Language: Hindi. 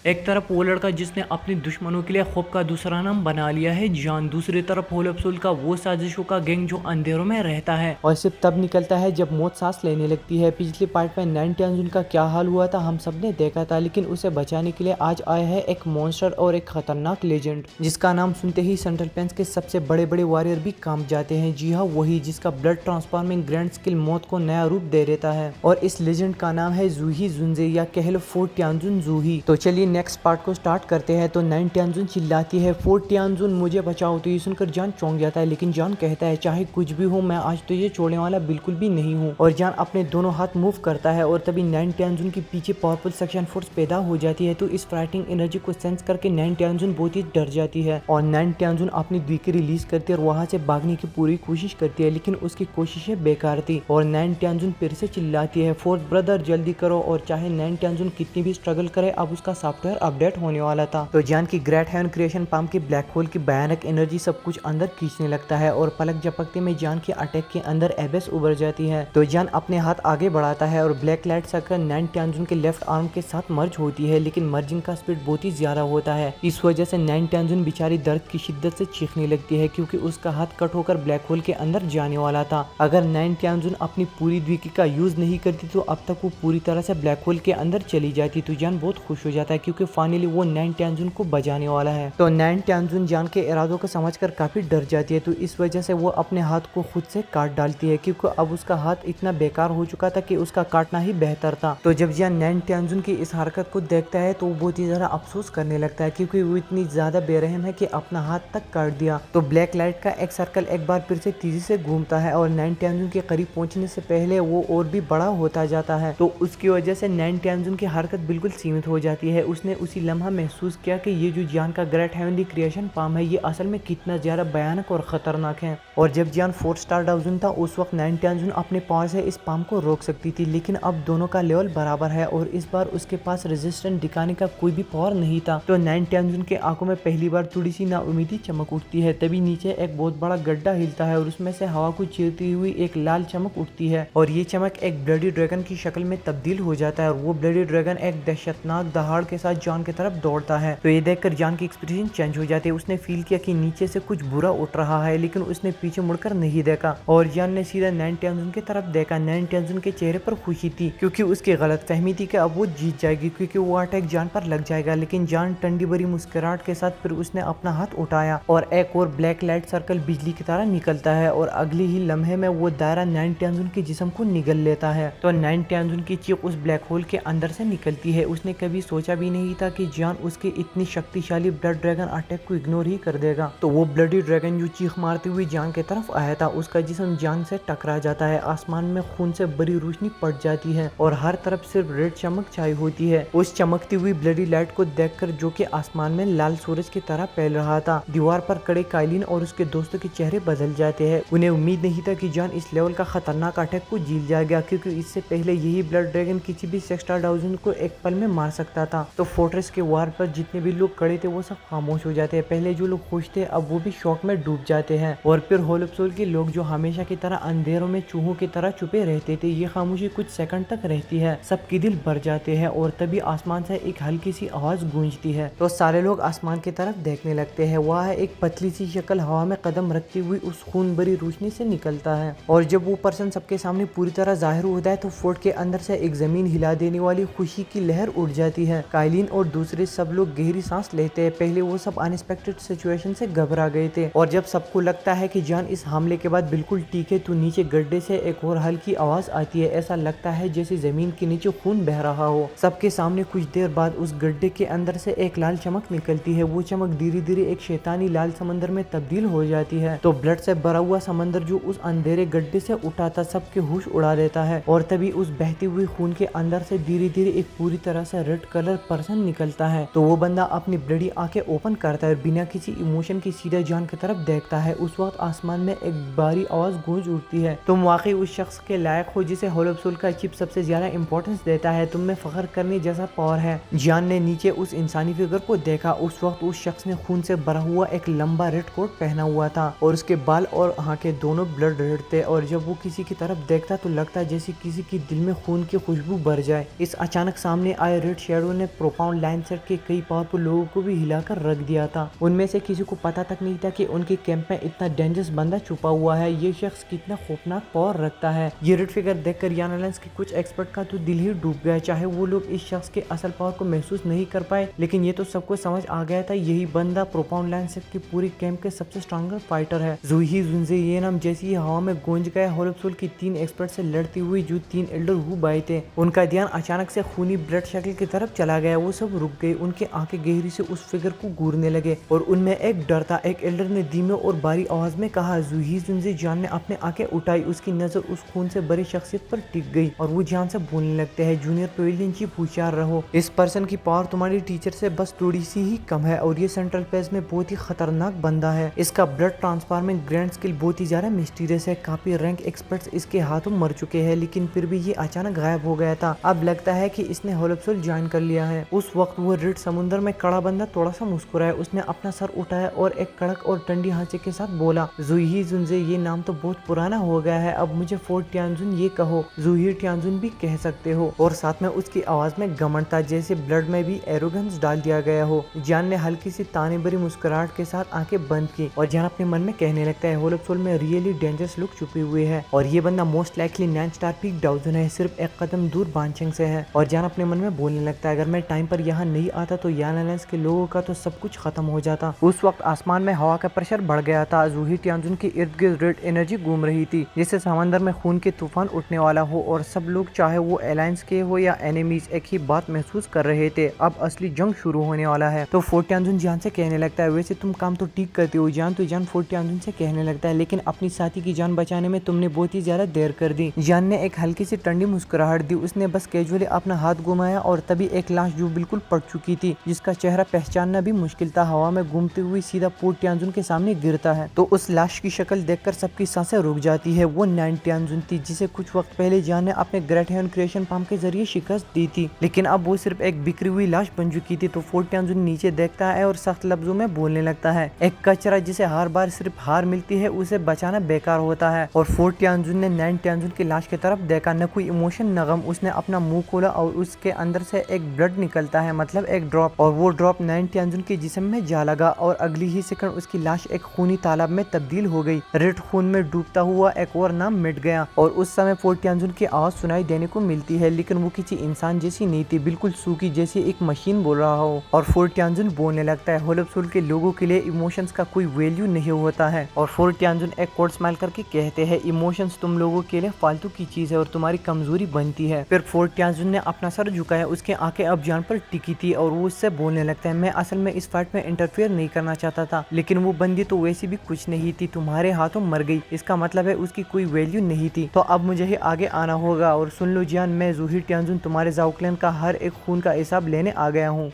एक तरफ वो लड़का जिसने अपने दुश्मनों के लिए खौफ का दूसरा नाम बना लिया है जान, दूसरी तरफ होलफसुल का वो साजिशों का गैंग जो अंधेरों में रहता है और सिर्फ तब निकलता है जब मौत सांस लेने लगती है। पिछले पार्ट में 9 का क्या हाल हुआ था हम सब ने देखा था, लेकिन उसे बचाने के लिए आज आया है एक मॉन्स्टर और एक खतरनाक लेजेंड जिसका नाम सुनते ही सेंट्रल पेंस के सबसे बड़े बड़े वॉरियर भी कांप जाते हैं। जी हाँ, वही जिसका ब्लड ट्रांसफॉर्मिंग ग्रैंड स्किल मौत को नया रूप दे देता है और इस लेजेंड का नाम है जूही जुनजे या कह लो फोर्ट तियानजुन जूही। तो चलिए नेक्स्ट पार्ट को स्टार्ट करते हैं। तो 9 तियानजुन चिल्लाती है फोर्ट तियानजुन मुझे बचाओ। तो ये सुनकर जान चौंक जाता है, लेकिन जान कहता है चाहे कुछ भी हो मैं आज तुझे छोड़ने वाला बिल्कुल भी नहीं हूँ। और जान अपने दोनों हाथ मूव करता है और तभी 9 तियानजुन के पीछे पावरफुल सेक्शन फोर्स पैदा हो जाती है। तो इस फाइटिंग एनर्जी को सेंस करके 9 तियानजुन बहुत ही डर जाती है और 9 तियानजुन अपनी द्विकी रिलीज करती है और वहाँ से भागने की पूरी कोशिश करती है, लेकिन उसकी कोशिशें बेकार थी और 9 तियानजुन फिर से चिल्लाती है फोर्थ ब्रदर जल्दी करो। और चाहे 9 तियानजुन कितनी भी स्ट्रगल करे अब उसका सॉफ्टवेयर अपडेट होने वाला था। तो जान की ग्रेट हेवन क्रिएशन पंप की ब्लैक होल की भयानक एनर्जी सब कुछ अंदर खींचने लगता है और पलक झपकते में जान की अटैक के अंदर एबेस उभर जाती है। तो जान अपने हाथ आगे बढ़ाता है और ब्लैक लाइट सर्कल 9 तियानजुन के लेफ्ट आर्म के साथ मर्ज होती है, लेकिन मर्जिंग का स्पीड बहुत ही ज्यादा होता है। इस वजह से 9 तियानजुन बेचारी दर्द की शिद्दत से चीखने लगती है क्योंकि उसका हाथ कट होकर ब्लैक होल के अंदर जाने वाला था। अगर 9 तियानजुन अपनी पूरी द्विकी का यूज नहीं करती तो अब तक वो पूरी तरह से ब्लैक होल के अंदर चली जाती। तो जान बहुत खुश हो जाता है क्योंकि फाइनली वो 9 तियानजुन को बचाने वाला है। तो 9 तियानजुन जान के इरादों को समझकर काफी डर जाती है, तो इस वजह से वो अपने हाथ को खुद से काट डालती है क्योंकि अब उसका हाथ इतना बेकार हो चुका था कि उसका काटना ही बेहतर था। तो जब जान 9 तियानजुन की इस हरकत को देखता है तो वो बहुत ही ज्यादा अफसोस करने लगता है क्योंकि वो इतनी ज्यादा बेरहम है कि अपना हाथ तक काट दिया। तो ब्लैक लाइट का एक सर्कल एक बार फिर से तेजी से घूमता है और 9 तियानजुन के करीब पहुंचने से पहले वो और भी बड़ा होता जाता है। तो उसकी वजह से 9 तियानजुन की हरकत बिल्कुल सीमित हो जाती है। उसने उसी लम्हा महसूस किया कि ये जो जान का ग्रेट हेवनली क्रिएशन पाम है ये असल में कितना ज्यादा भयानक और खतरनाक है। और जब जान 4 स्टार डाउजन था उस वक्त 9 तियानजुन अपने पावर से इस पाम को रोक सकती थी, लेकिन अब दोनों का लेवल बराबर है और इस बार उसके पास रेजिस्टेंस दिखाने का कोई भी पावर नहीं था। तो 9 तियानजुन के आंखों में पहली बार थोड़ी सी नाउमीदी चमक उठती है। तभी नीचे एक बहुत बड़ा गड्ढा हिलता है और उसमें से हवा को चीरती हुई एक लाल चमक उठती है और ये चमक एक ब्लडी ड्रैगन की शक्ल में तब्दील हो जाता है और वो ब्लडी ड्रैगन एक दहशतनाक दहाड़ के साथ जान की तरफ दौड़ता है। तो ये देखकर जान की एक्सप्रेशन चेंज हो जाती है। उसने फील किया कि नीचे से कुछ बुरा उठ रहा है, लेकिन उसने पीछे मुड़कर नहीं देखा और जान ने सीधा 9 तियानजुन की तरफ देखा। 9 तियानजुन के चेहरे पर खुशी थी क्योंकि उसकी गलतफहमी थी कि अब वो जीत जाएगी क्योंकि वो अटैक जान पर लग जाएगा, लेकिन जान ठंडी भरी मुस्कुराहट के साथ फिर उसने अपना हाथ उठाया और एक और ब्लैक लाइट सर्कल बिजली की तरह निकलता है और अगले ही लम्हे में वो दायरा 9 तियानजुन के जिस्म को निगल लेता है। तो 9 तियानजुन की चीख उस ब्लैक होल के अंदर से निकलती है। उसने कभी सोचा भी नहीं था कि जान उसके इतनी शक्तिशाली ब्लड ड्रैगन अटैक को इग्नोर ही कर देगा। तो वो ब्लडी ड्रैगन जो चीख मारती हुई जान की तरफ आया था उसका जिस्म जान से टकरा जाता है। आसमान में खून से बड़ी रोशनी पड़ जाती है और हर तरफ सिर्फ रेड चमक छाई होती है। उस चमकती हुई ब्लडी लाइट को देखकर जो कि आसमान में लाल सूरज की तरह फैल रहा था, दीवार पर खड़े काइलिन और उसके दोस्तों के चेहरे बदल जाते हैं। उन्हें उम्मीद नहीं था कि जान इस लेवल का खतरनाक अटैक को जीत जाएगा क्योंकि इससे पहले यही ब्लड ड्रैगन किसी भी 6 स्टार डाउजन को एक पल में मार सकता था। तो फोर्ट्रेस के वार पर जितने भी लोग खड़े थे वो सब खामोश हो जाते हैं। पहले जो लोग खुश थे अब वो भी शौक में डूब जाते हैं और फिर होलफसोल के लोग जो हमेशा की तरह अंधेरों में चूहों की तरह छुपे रहते थे, ये खामोशी कुछ सेकंड तक रहती है। सबके दिल भर जाते हैं और तभी आसमान से एक हल्की सी आवाज गूंजती है। तो सारे लोग आसमान की तरफ देखने लगते हैं। वह एक पतली सी शक्ल हवा में कदम रखती हुई उस खून भरी रोशनी से निकलता है और जब वो पर्सन सबके सामने पूरी तरह जाहिर होता है तो फोर्ट के अंदर से एक जमीन हिला देने वाली खुशी की लहर उड़ जाती है। काइलिन और दूसरे सब लोग गहरी सांस लेते हैं। पहले वो सब अनएक्सपेक्टेड सिचुएशन से घबरा गए थे और जब सबको लगता है कि जान इस हमले के बाद बिल्कुल ठीक है तो नीचे गड्ढे से एक और हल्की आवाज आती है। ऐसा लगता है जैसे जमीन के नीचे खून बह रहा हो। सबके सामने कुछ देर बाद उस गड्ढे के अंदर से एक लाल चमक निकलती है। वो चमक धीरे धीरे एक शैतानी लाल समंदर में तब्दील हो जाती है। तो ब्लड से भरा हुआ समंदर जो उस अंधेरे गड्ढे से उठा था सबके होश उड़ा देता है और तभी उस बहती हुई खून के अंदर से धीरे धीरे एक पूरी तरह से रेड कलर पर्सन निकलता है। तो वो बंदा अपनी ब्लडी आंखें ओपन करता है और बिना किसी इमोशन की सीधा जान की तरफ देखता है। उस वक्त आसमान में एक भारी आवाज गूंज उठती है, तुम वाकई उस शख्स के लायक हो जिसे होलफसोल का चिप सबसे ज्यादा इंपॉर्टेंस देता है। तुम में फख्र करने जैसा पावर है। जान ने नीचे उस इंसानी फिगर को देखा। उस वक्त उस शख्स ने खून से भरा हुआ एक लंबा रेड कोट पहना हुआ था और उसके बाल और आंखें दोनों ब्लड रेड थे और जब वो किसी की तरफ देखता तो लगता जैसे किसी की दिल में खून की खुशबू भर जाए। इस अचानक सामने आए रेड शेडो ने प्रोफाउंड लैंडसेट के कई पावरफुल लोगों को भी हिलाकर रख दिया था। उनमें से किसी को पता तक नहीं था कि उनके कैंप में इतना डेंजरस बंदा छुपा हुआ है। ये शख्स कितना खौफनाक पावर रखता है। ये रेड फिगर देखकर यान एलायंस के कुछ एक्सपर्ट का तो दिल ही डूब गया। चाहे वो लोग इस शख्स के असल पावर को महसूस नहीं कर पाए, लेकिन ये तो सबको समझ आ गया था यही बंदा प्रोफाउंड लैंडसेट के पूरे कैंप के सबसे स्ट्रॉन्गर फाइटर है। जूही जुनजे ये नाम जैसे ही हवा में गूंज गया, होलोप्सोल की 3 एक्सपर्ट से लड़ती हुई जो 3 एल्डर हु बाई थे, उनका ध्यान अचानक से खूनी ब्लड शक्ल की तरफ चला गया। वो सब रुक गए, उनके आंखें गहरी से उस फिगर को घूरने लगे और उनमें एक डर था। एक एल्डर ने धीमे और भारी आवाज में कहा, जूही जुनजे। जान ने अपने आंखें उठाई, उसकी नजर उस खून से भरी शख्सियत पर टिक गई और वो जान से बोलने लगते हैं, जूनियर पेविलियन चीफ होशियार रहो, इस पर्सन की पावर तुम्हारी टीचर से बस थोड़ी सी ही कम है और ये सेंट्रल पेस में बहुत ही खतरनाक बंदा है। इसका ब्लड ट्रांसफॉर्मिंग ग्रैंड स्किल बहुत ही ज्यादा मिस्टीरियस है। काफी रैंक एक्सपर्ट्स इसके हाथों मर चुके हैं, लेकिन फिर भी ये अचानक गायब हो गया था। अब लगता है कि इसने होलोप्सोल ज्वाइन कर लिया है। उस वक्त वो रेड समुद्र में खड़ा बंदा थोड़ा सा मुस्कुराया, उसने अपना सर उठाया और एक कड़क और ठंडी हंसी के साथ बोला, जूही जुनजे, ये नाम तो बहुत पुराना हो गया है, अब मुझे फोर्ट टियानजुन ये कहो, जूही टियानजुन भी कह सकते हो। और साथ में उसकी आवाज में घमंड था, जैसे ब्लड में भी एरोगेंस डाल दिया गया हो। जान ने हल्की सी ताने भरी मुस्कुराहट के साथ आंखें बंद की और जान अपने मन में कहने लगता है, होलोप्सोल में रियली डेंजरस लोग छुपे हुए हैं और ये बंदा मोस्ट लाइकली 9 स्टार पीक डाउजन है, सिर्फ एक कदम दूर बांचेंग से है। और जान अपने मन में बोलने लगता है, अगर मैं टाइम पर यहाँ नहीं आता तो यान एलायंस के लोगों का तो सब कुछ खत्म हो जाता। उस वक्त आसमान में हवा का प्रेशर बढ़ गया था। जूही टियानजुन के इर्द गिर्द रेड एनर्जी घूम रही थी, जैसे समंदर में खून के तूफान उठने वाला हो और सब लोग, चाहे वो अलायंस के हो या एनिमीज, एक ही बात महसूस कर रहे थे, अब असली जंग शुरू होने वाला है। तो फोर्ट टियानजुन जान से कहने लगता है, वैसे तुम काम तो ठीक करते हो जान। तो जान फोर्ट टियानजुन से कहने लगता है, लेकिन अपनी साथी की जान बचाने में तुमने बहुत ही ज्यादा देर कर दी। जान ने एक हल्की सी ठंडी मुस्कुराहट दी, उसने बस कैजुअली अपना हाथ घुमाया और तभी एक लाश जो बिल्कुल पड़ चुकी थी, जिसका चेहरा पहचानना भी मुश्किल था, हवा में घूमती हुई सीधा फोर्ट टियानजुन के सामने गिरता है। तो उस लाश की शक्ल देखकर सबकी सांसें रुक जाती है। वो 9 टियानजुन थी, जिसे कुछ वक्त पहले जान ने अपने ग्रेट हेवन क्रिएशन पंप के जरिए शिकस्त दी थी, लेकिन अब वो सिर्फ एक बिखरी हुई लाश बन चुकी थी। तो फोर्ट टियानजुन नीचे देखता है और सख्त लफ्जों में बोलने लगता है, एक कचरा जिसे हर बार सिर्फ हार मिलती है, उसे बचाना बेकार होता है। और फोर्ट टियानजुन ने 9 टियानजुन की लाश की तरफ देखा, न कोई इमोशन न गम। उसने अपना मुंह खोला और उसके अंदर से एक ब्लड निकलता है, मतलब एक ड्रॉप, और वो ड्रॉप 9 टियानजुन के जिस्म में जा लगा और अगली ही सेकंड उसकी लाश एक खूनी तालाब में तब्दील हो गई। रेड खून में डूबता हुआ एक और नाम मिट गया और उस समय फोर्ट टियानजुन की आवाज सुनाई देने को मिलती है, लेकिन वो किसी इंसान जैसी नहीं थी, बिल्कुल सूखी, जैसी एक मशीन बोल रहा हो। और फोर्ट टियानजुन बोलने लगता है, होलोप्सोल के लोगों के लिए इमोशंस का कोई वैल्यू नहीं होता है। और फोर्ट टियानजुन एक कोड स्माइल करके कहते हैं, इमोशंस तुम लोगों के लिए फालतू की चीज है और तुम्हारी कमजोरी बनती है। फिर फोर्ट टियानजुन ने अपना सर झुकाया, उसके आंखें अब जान पर टिकी थी और वो उससे बोलने लगता है, मैं असल में इस फाइट में इंटरफेयर नहीं करना चाहता था, लेकिन वो बंदी तो वैसी भी कुछ नहीं थी, तुम्हारे हाथों मर गई, इसका मतलब है उसकी कोई वैल्यू नहीं थी। तो अब मुझे ही आगे आना होगा और सुन लो जान, मैं जूही टियानजुन तुम्हारे जाओ क्लैन का हर एक खून का हिसाब लेने आ गया हूँ।